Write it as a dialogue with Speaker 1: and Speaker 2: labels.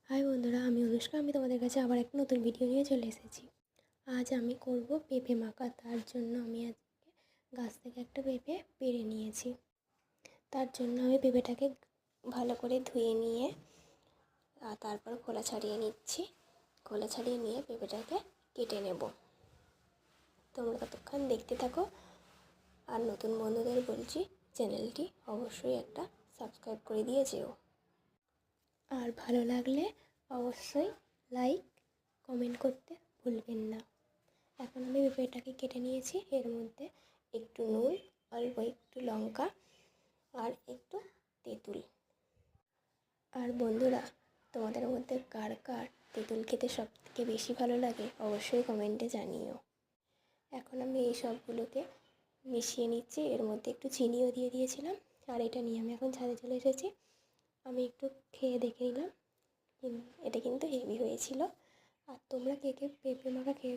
Speaker 1: High বন্ধুরা, আমি অনুষ্কা। আমি তোমাদের কাছে আবার একটা নতুন ভিডিও নিয়ে চলে এসেছি। আজ আমি করব পেঁপে মাখা। তার জন্য আমি আজকে গাছ থেকে একটা পেঁপে পেড়ে নিয়েছি। তার জন্য আমি পেঁপেটাকে ভালো করে ধুয়ে নিয়ে তারপর খোলা ছাড়িয়ে নিচ্ছি। খোলা ছাড়িয়ে নিয়ে পেঁপেটাকে কেটে নেব। তোমরা ততক্ষণ দেখতে থাকো। আর নতুন বন্ধুদের বলছি, চ্যানেলটি অবশ্যই একটা সাবস্ক্রাইব করে দিয়ে যেও। আর ভালো লাগলে অবশ্যই লাইক কমেন্ট করতে ভুলবেন না। এখন আমি পেঁপেটাকে কেটে নিয়েছি। এর মধ্যে একটু নুন, অল্প একটু লঙ্কা আর একটু তেঁতুল। আর বন্ধুরা, তোমাদের মধ্যে কার কার তেঁতুল খেতে সবথেকে বেশি ভালো লাগে অবশ্যই কমেন্টে জানিও। এখন আমি এই সবগুলোকে মিশিয়ে নিচ্ছি। এর মধ্যে একটু চিনিও দিয়ে দিয়েছিলাম। আর এটা নিয়ে আমি এখন ছাদে চলে এসেছি। আমি একটু খেয়ে দেখে নিলাম। এটা কিন্তু হেভি হয়েছিল। আর তোমরা কে কে পেঁপে মাখা খেয়েছো